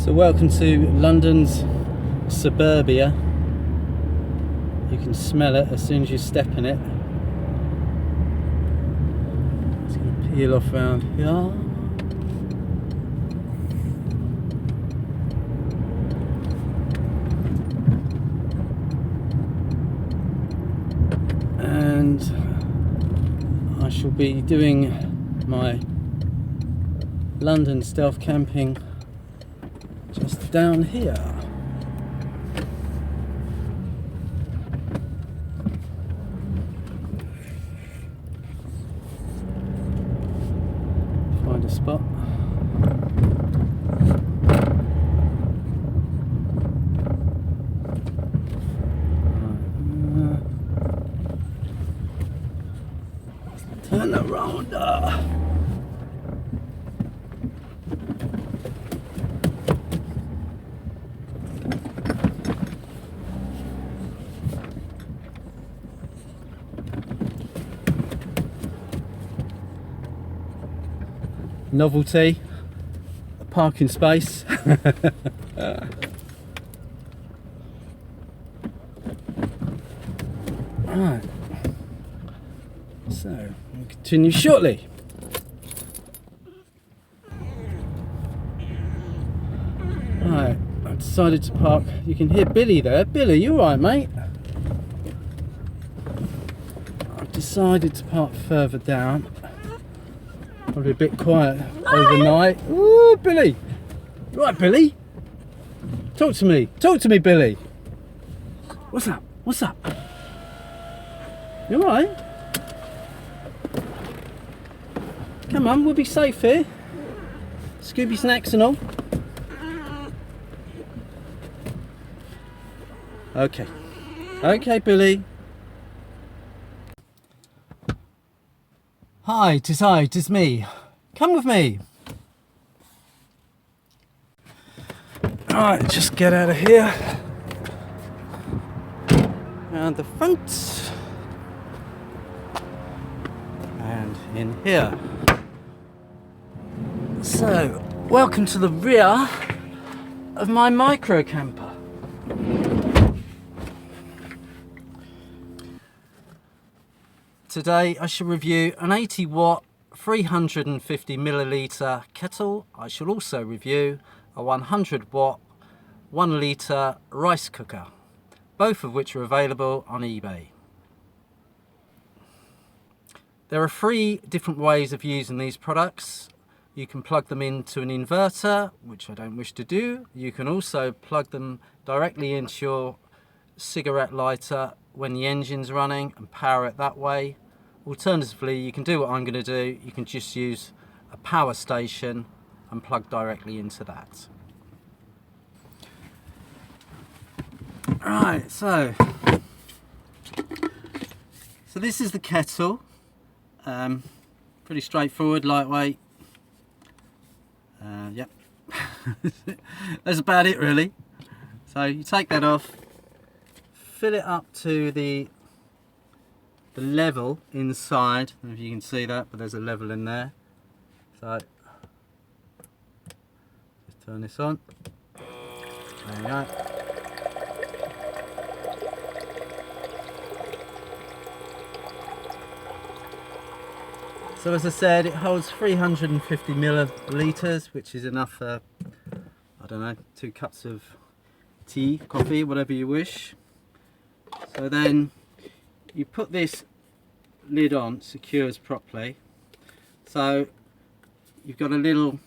So welcome to London's suburbia. You can smell it as soon as you step in it. It's going to peel off around here. And I shall be doing my London stealth camping just down here. Find a spot. Turn around. Novelty, a parking space. Right, so we'll continue shortly. Right, I decided to park. You can hear Billy there. Billy, you alright, mate? I've decided to park further down. Probably a bit quiet overnight. Ooh, Billy! You alright, Billy? Talk to me, Billy. What's up? What's up? You alright? Come on, we'll be safe here. Scooby snacks and all. Okay. Okay, Billy. Hi, 'tis me. Come with me. Alright, just get out of here. Around the front. And in here. So, welcome to the rear of my micro camper. Today I shall review an 80 watt 350 milliliter kettle. I shall also review a 100 watt 1 litre rice cooker, both of which are available on eBay. There are 3 different ways of using these products. You can plug them into an inverter, which I don't wish to do. You can also plug them directly into your cigarette lighter when the engine's running and power it that way. Alternatively, you can do what I'm going to do. You can just use a power station and plug directly into that. Right, so this is the kettle. Pretty straightforward, lightweight. Yep. That's about it really. So you take that off, fill it up to the level inside. I don't know if you can see that, but there's a level in there. So just turn this on. There you go. So as I said, it holds 350 millilitres, which is enough for, I don't know, 2 cups of tea, coffee, whatever you wish. So then you put this lid on, secures properly. So you've got a little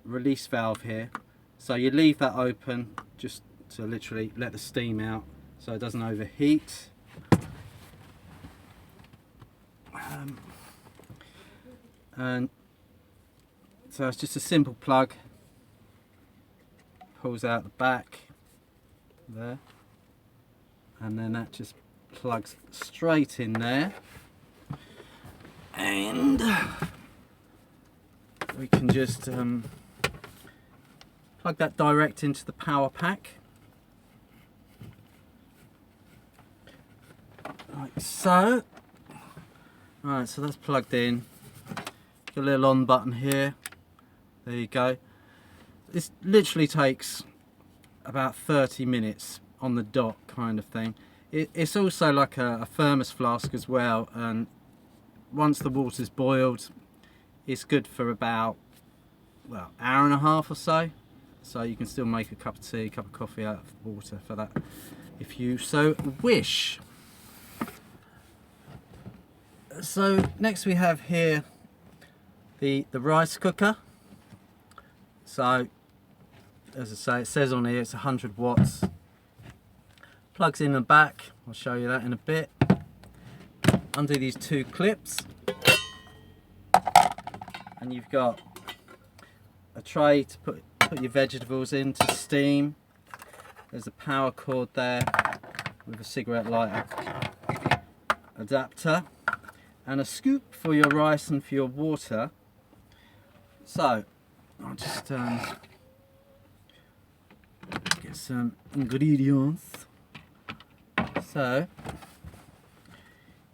release valve here. So you leave that open just to literally let the steam out so it doesn't overheat. And so it's just a simple plug, pulls out the back there, and then that just plugs straight in there, and we can just plug that direct into the power pack like so. Right, so that's plugged in. Got a little on button here. There you go. this literally takes about 30 minutes on the dot kind of thing. It's also like a thermos flask as well, and once the water's boiled, it's good for about, well, hour and a half or so. So you can still make a cup of tea, a cup of coffee out of the water for that, if you so wish. So next we have here the rice cooker. So as I say, it says on here it's 100 watts. Plugs in the back, I'll show you that in a bit. Undo these two clips, and you've got a tray to put your vegetables in to steam. There's a power cord there with a cigarette lighter adapter, and a scoop for your rice and for your water. So I'll just get some ingredients. So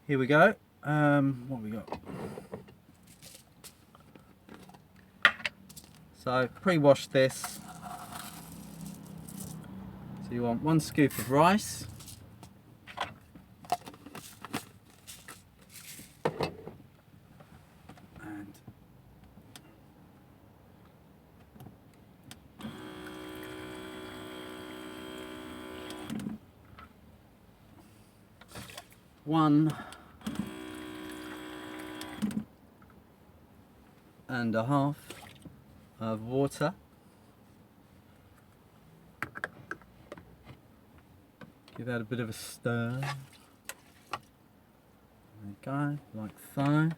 here we go. What have we got? So pre-wash this. So you want 1 scoop of rice. And 1 and a half of water. Give that a bit of a stir. There we go, like so.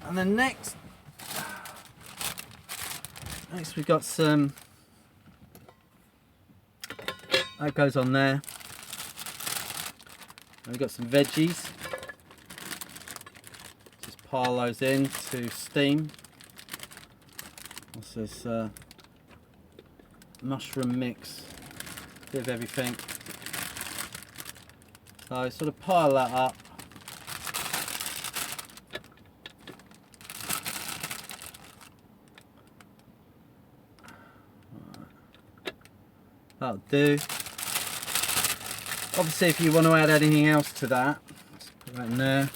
And then next we've got some, that goes on there. And we've got some veggies. Just pile those in to steam. What's this? Mushroom mix. Bit of everything. So sort of pile that up. That'll do. Obviously, if you want to add anything else to that, just put that in there.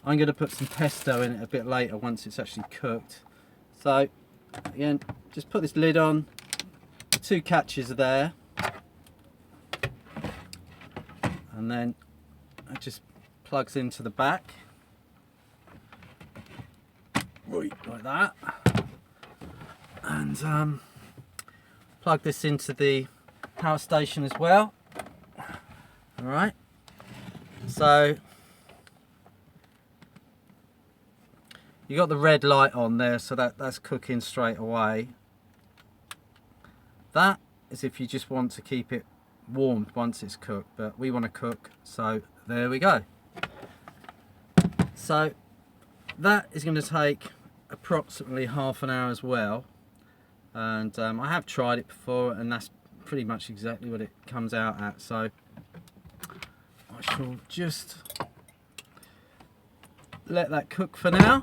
I'm going to put some pesto in it a bit later once it's actually cooked. So again, just put this lid on. The 2 catches are there, and then it just plugs into the back, right, like that. And plug this into the power station as well. All right. So you got the red light on there, so that's cooking straight away. That is if you just want to keep it warmed once it's cooked, but we want to cook, so there we go. So that is going to take approximately half an hour as well, and I have tried it before, and that's pretty much exactly what it comes out at. So I shall just let that cook for now.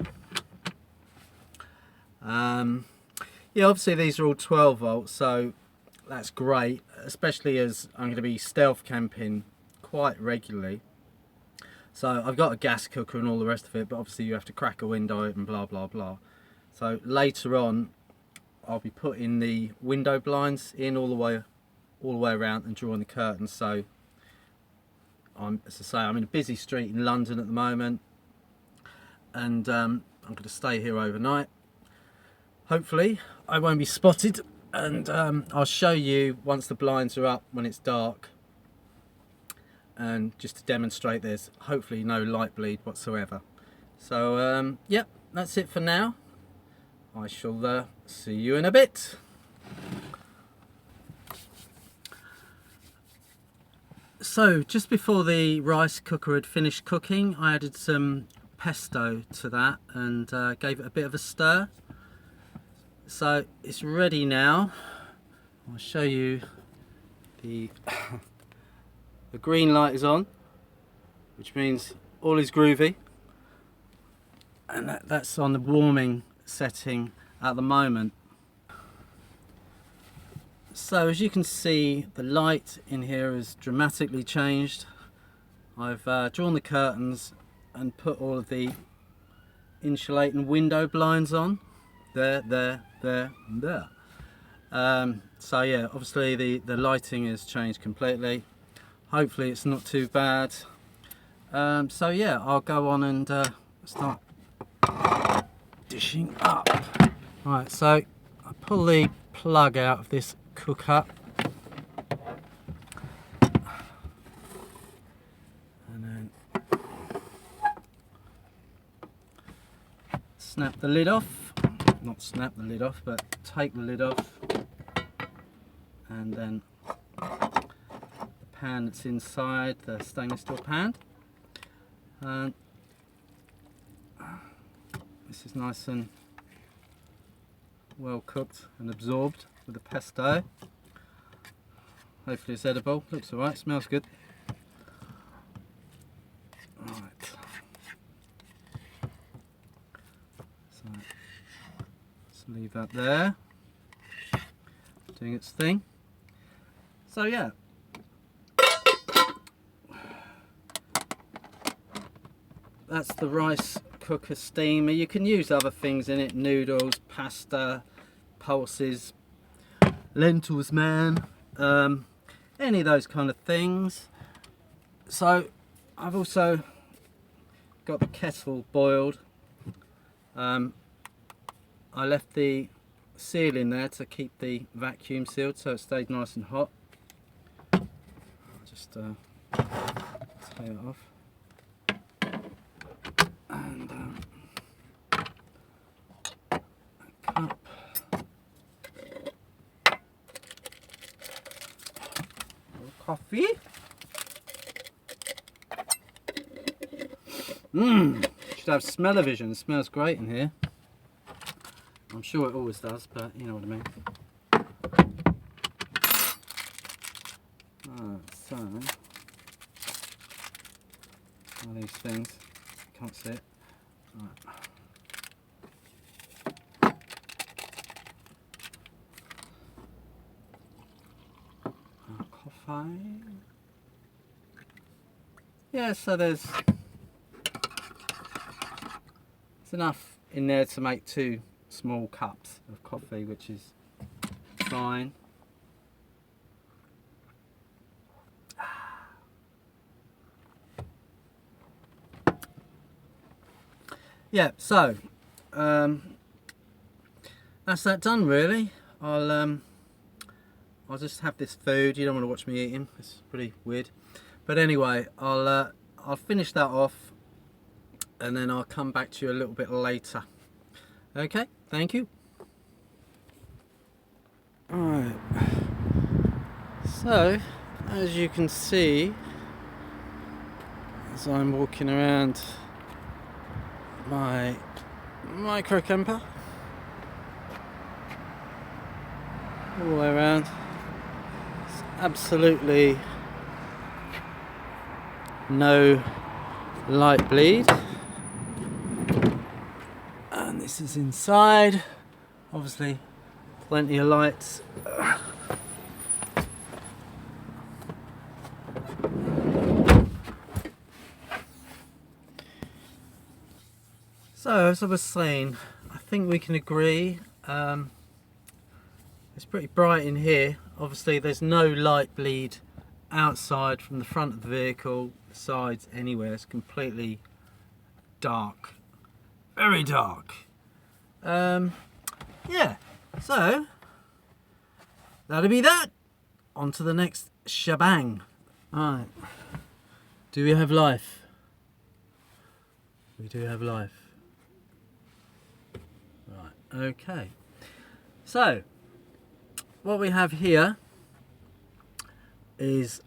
Yeah, obviously these are all 12 volts, so that's great, especially as I'm going to be stealth camping quite regularly. So I've got a gas cooker and all the rest of it, but obviously you have to crack a window open, blah blah blah. So later on I'll be putting the window blinds in all the way around and drawing the curtains. So as I say, I'm in a busy street in London at the moment, and I'm going to stay here overnight. Hopefully I won't be spotted, and I'll show you once the blinds are up when it's dark, and just to demonstrate there's hopefully no light bleed whatsoever. So yep, that's it for now. I shall see you in a bit. So just before the rice cooker had finished cooking, I added some pesto to that and gave it a bit of a stir. So it's ready now. I'll show you the the green light is on, which means all is groovy, and that's on the warming setting at the moment. So as you can see, the light in here has dramatically changed. I've drawn the curtains and put all of the insulating window blinds on. There, and there. So yeah, obviously the lighting has changed completely. Hopefully it's not too bad. So yeah, I'll go on and start dishing up. Right, so I pull the plug out of this cooker. And then snap the lid off. Not snap the lid off, but take the lid off. And then the pan that's inside, the stainless steel pan. And this is nice and well cooked and absorbed with the pesto. Hopefully it's edible. Looks alright, smells good. Right. So let's leave that there, doing its thing. So yeah. That's the rice cooker steamer. You can use other things in it, noodles, pasta, pulses, lentils, man, any of those kind of things. So I've also got the kettle boiled. I left the seal in there to keep the vacuum sealed so it stayed nice and hot. I'll just take it off. And a cup. Coffee. Should have smell-o-vision. It smells great in here. I'm sure it always does, but you know what I mean. So one of these things. Can't see it. Right. Coffee. Yeah, so there's enough in there to make 2 small cups of coffee, which is fine. Yeah, so that's that done really. I'll just have this food. You don't want to watch me eating. It's pretty weird. But anyway, I'll finish that off and then I'll come back to you a little bit later. Okay, thank you. Alright. So, as you can see, as I'm walking around my micro camper all the way around, it's absolutely no light bleed, and this is inside, obviously plenty of lights. So as I was saying, I think we can agree it's pretty bright in here. Obviously there's no light bleed outside from the front of the vehicle, the sides, anywhere. It's completely dark, very dark. Yeah, so that'll be that. On to the next shebang. Alright, do we have life? We do have life. Right, okay. So, what we have here is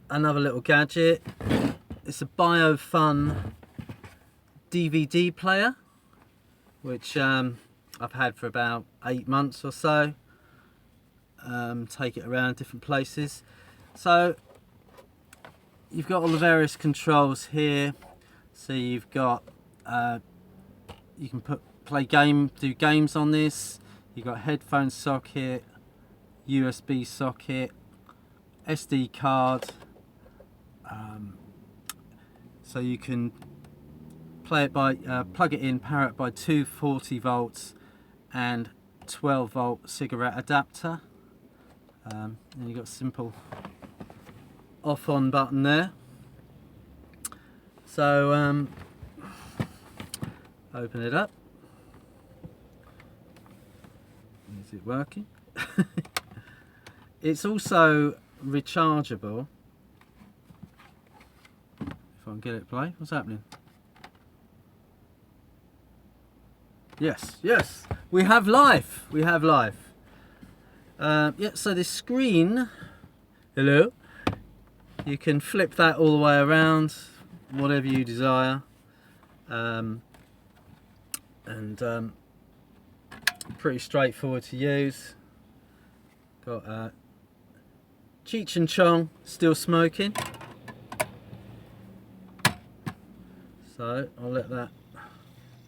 another little gadget. It's a BioFun DVD player, which I've had for about 8 months or so. Take it around different places. So you've got all the various controls here. So you've got you can do games on this. You've got headphone socket. USB socket, SD card, so you can play it by plug it in, power it by 240 volts and 12 volt cigarette adapter. And you've got a simple off on button there. So open it up. Is it working? It's also rechargeable. If I can get it to play. What's happening? Yes, yes, we have life. We have life. Yeah, so this screen, hello, you can flip that all the way around, whatever you desire. Pretty straightforward to use. Got Cheech and Chong still smoking. So I'll let that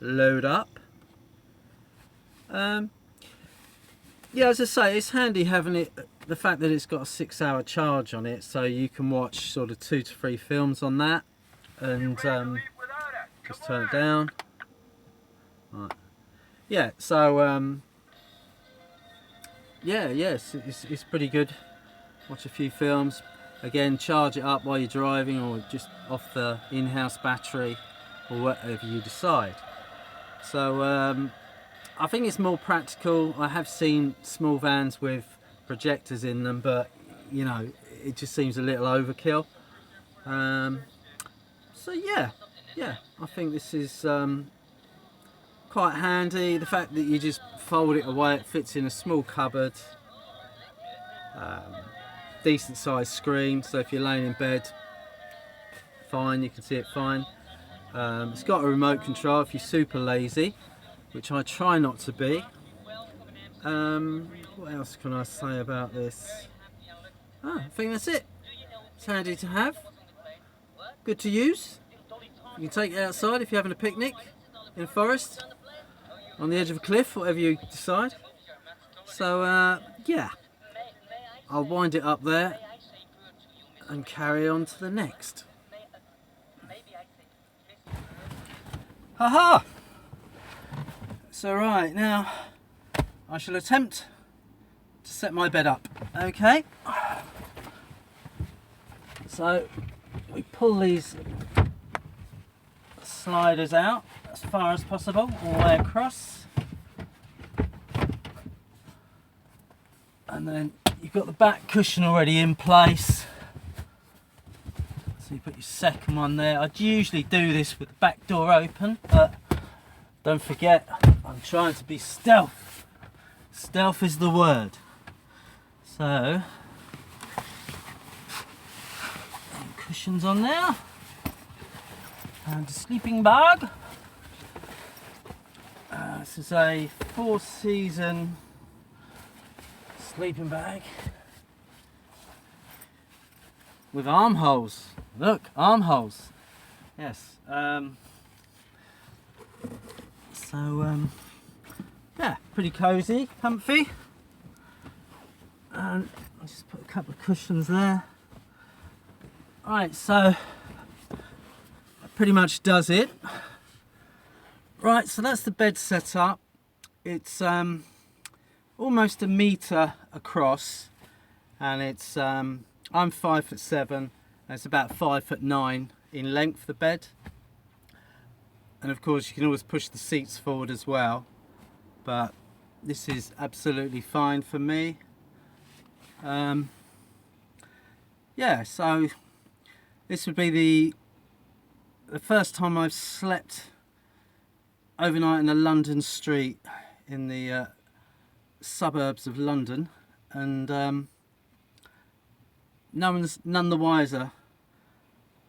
load up. Yeah, as I say, it's handy having it, the fact that it's got a 6-hour charge on it, so you can watch sort of 2 to 3 films on that, and just turn it down. Right. Yeah, so yeah, yes, it's pretty good. Watch a few films. Again, charge it up while you're driving, or just off the in-house battery, or whatever you decide. So I think it's more practical. I have seen small vans with projectors in them, but you know, it just seems a little overkill. So yeah, I think this is quite handy. The fact that you just fold it away, it fits in a small cupboard. Decent sized screen, so if you're laying in bed, fine, you can see it fine. It's got a remote control if you're super lazy, which I try not to be. What else can I say about this? I think that's it. It's handy to have, good to use. You can take it outside if you're having a picnic in a forest, on the edge of a cliff, whatever you decide. So yeah, I'll wind it up there and carry on to the next. Haha! So right, now I shall attempt to set my bed up. Okay, so we pull these sliders out as far as possible, all the way across, and then you've got the back cushion already in place, so you put your second one there. I'd usually do this with the back door open, but don't forget, I'm trying to be stealth. Stealth is the word. So, cushions on there, and a sleeping bag. This is a 4-season sleeping bag with armholes. Look, armholes. Yes. Yeah, pretty cozy, comfy. And I'll just put a couple of cushions there. Right, so that pretty much does it. Right, so that's the bed set up. It's almost 1 meter across, and it's I'm 5'7", and it's about 5'9" in length, the bed. And of course you can always push the seats forward as well, but this is absolutely fine for me. Yeah, so this would be the first time I've slept overnight in a London street in the suburbs of London, and none the wiser,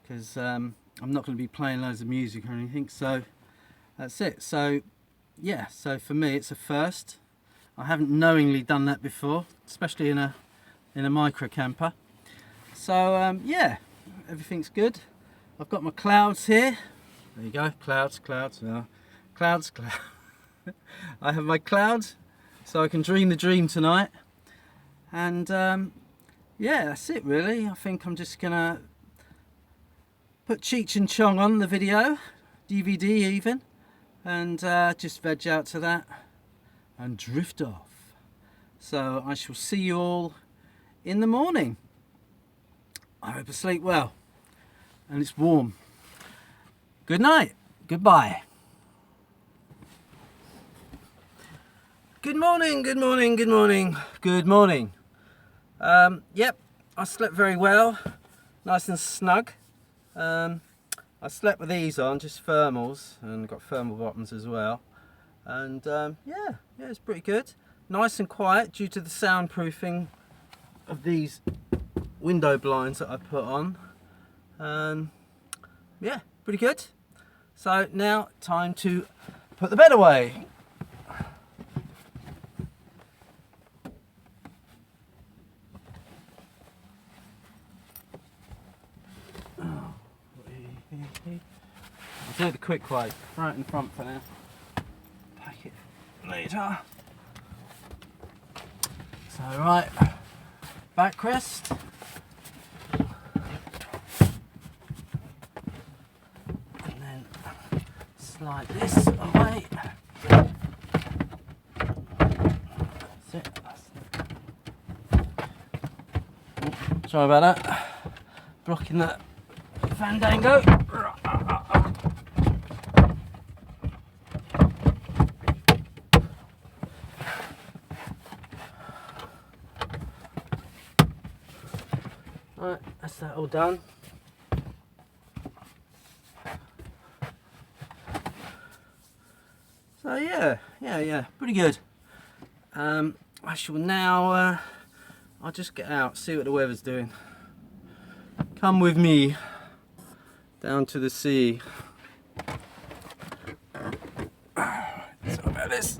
because I'm not going to be playing loads of music or anything. So that's it. So yeah, so for me it's a first. I haven't knowingly done that before, especially in a micro camper. So yeah, everything's good. I've got my clouds here. There you go, clouds. I have my clouds, so I can dream the dream tonight. And yeah, that's it really. I think I'm just gonna put Cheech and Chong on the video, DVD even, and just veg out to that and drift off. So I shall see you all in the morning. I hope you sleep well and it's warm. Good night. Goodbye. Good morning, good morning, good morning, good morning. Yep, I slept very well, nice and snug. I slept with these on, just thermals, and got thermal bottoms as well. And yeah, it's pretty good. Nice and quiet due to the soundproofing of these window blinds that I put on. Yeah, pretty good. So now time to put the bed away. I'll do the quick way, right in front for now. Pack it later. So right, backrest. And then slide this away. That's it. Oh, sorry about that. Blocking that fandango. Right, that's that all done. So yeah, pretty good. I shall now, I'll just get out, see what the weather's doing. Come with me down to the sea. So about this.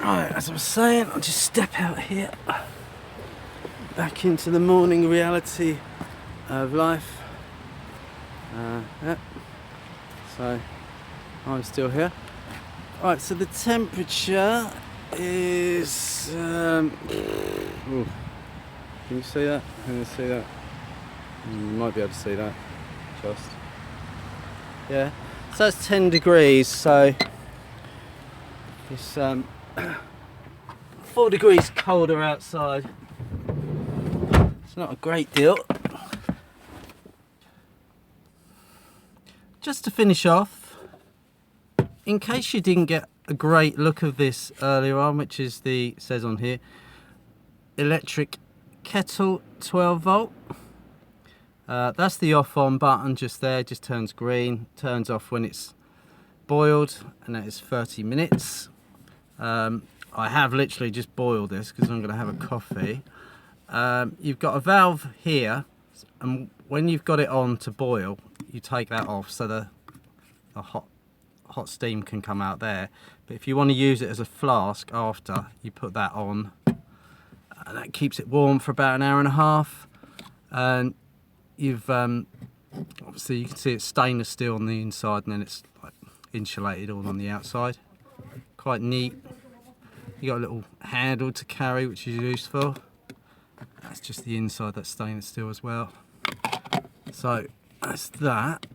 Right, as I was saying, I'll just step out here, back into the morning reality of life. Yeah. So I'm still here. Right, so the temperature is. Ooh, can you see that? Can you see that? You might be able to see that. Just. Yeah. So it's 10 degrees. So it's 4 degrees colder outside. It's not a great deal. Just to finish off, in case you didn't get a great look of this earlier on, which is the, it says on here, electric kettle 12 volt. That's the off on button just there, just turns green, turns off when it's boiled, and that is 30 minutes. I have literally just boiled this because I'm going to have a coffee. You've got a valve here, and when you've got it on to boil, you take that off so the hot steam can come out there. But if you want to use it as a flask after, you put that on, and that keeps it warm for about an hour and a half. And you've obviously you can see it's stainless steel on the inside, and then it's like insulated all on the outside. Quite neat. You got a little handle to carry, which is useful. That's just the inside, that's stainless steel as well. So that's that.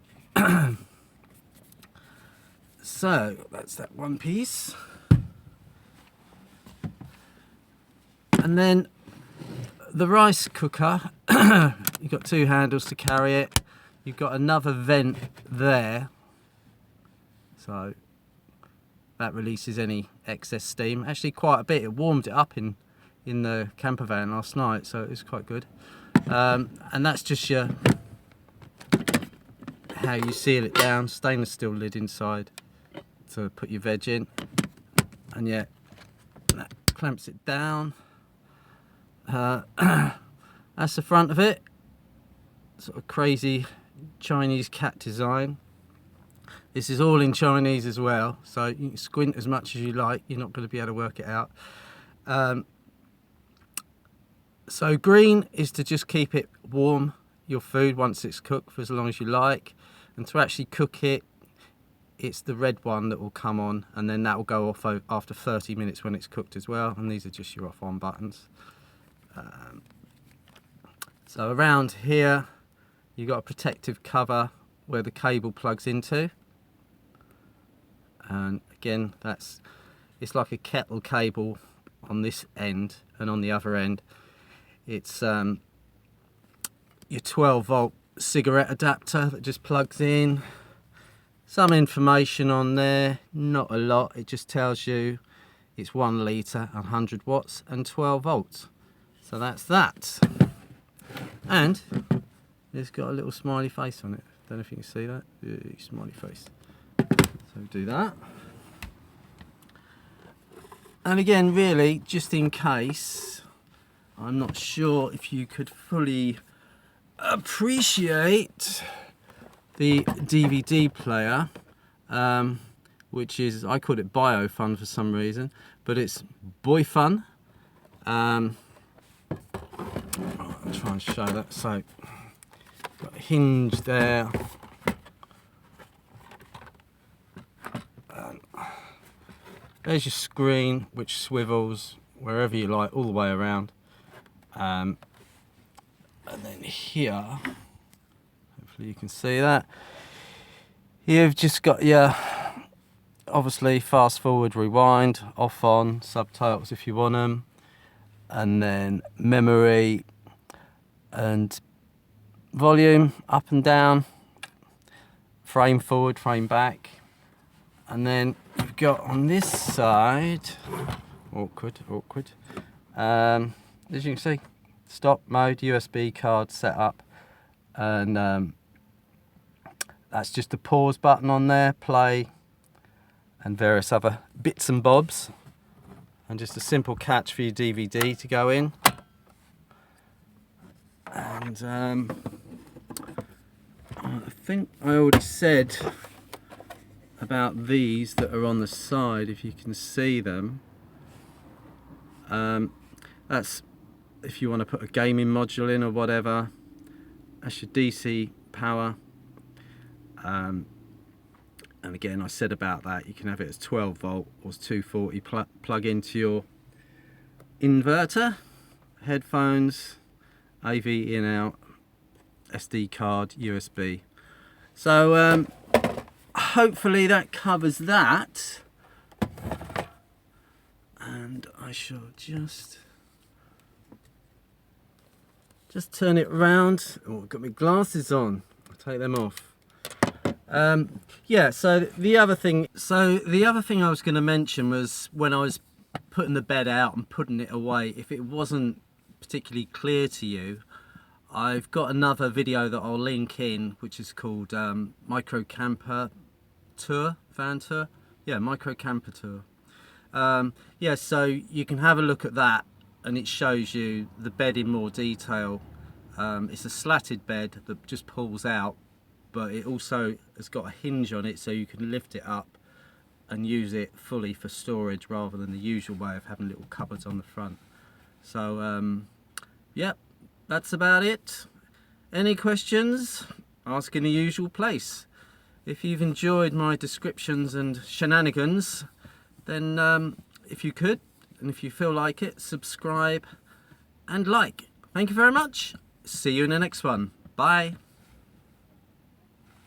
So that's that one piece. And then the rice cooker, you've got two handles to carry it. You've got another vent there. So that releases any excess steam. Actually quite a bit. It warmed it up in the camper van last night, so it was quite good. And that's just your how you seal it down. Stainless steel lid inside to put your veg in, and yeah, that clamps it down. That's the front of it. Sort of crazy Chinese cat design. This is all in Chinese as well, so you can squint as much as you like. You're not going to be able to work it out. So green is to just keep it warm, your food, once it's cooked, for as long as you like. And to actually cook it, it's the red one that will come on, and then that will go off after 30 minutes when it's cooked as well. And these are just your off-on buttons. So around here you've got a protective cover where the cable plugs into, and again it's like a kettle cable on this end, and on the other end it's your 12-volt cigarette adapter that just plugs in. Some information on there, not a lot. It just tells you it's 1 litre, 100 watts and 12 volts. So that's that. And it's got a little smiley face on it. Don't know if you can see that. Smiley face. So do that. And again, really, just in case, I'm not sure if you could fully appreciate the DVD player, which is, I call it BioFun for some reason, but it's Boy Fun. I'll try and show that. So, got a hinge there. There's your screen, which swivels wherever you like, all the way around. And then here, hopefully you can see that. You've just got your, obviously, fast forward, rewind, off on, subtitles if you want them, and then memory and volume up and down, frame forward, frame back. And then you've got on this side, awkward, as you can see, stop mode, USB card set up, and that's just the pause button on there, play, and various other bits and bobs, and just a simple catch for your DVD to go in. And I think I already said about these that are on the side, if you can see them. That's if you want to put a gaming module in or whatever. That's your DC power. And again, I said about that, you can have it as 12 volt or 240 plug into your inverter, headphones, AV in out, SD card, USB. So hopefully that covers that. And I shall just turn it around. Oh, I've got my glasses on. I'll take them off. Yeah, so the other thing I was going to mention was when I was putting the bed out and putting it away, if it wasn't particularly clear to you, I've got another video that I'll link in, which is called Micro Camper Tour, Van Tour. Yeah, Micro Camper Tour. Yeah, so you can have a look at that, and it shows you the bed in more detail. It's a slatted bed that just pulls out, but it also has got a hinge on it, so you can lift it up and use it fully for storage rather than the usual way of having little cupboards on the front. So yeah, that's about it. Any questions? Ask in the usual place. If you've enjoyed my descriptions and shenanigans, then if you could, and if you feel like it, subscribe and like. Thank you very much. See you in the next one. Bye.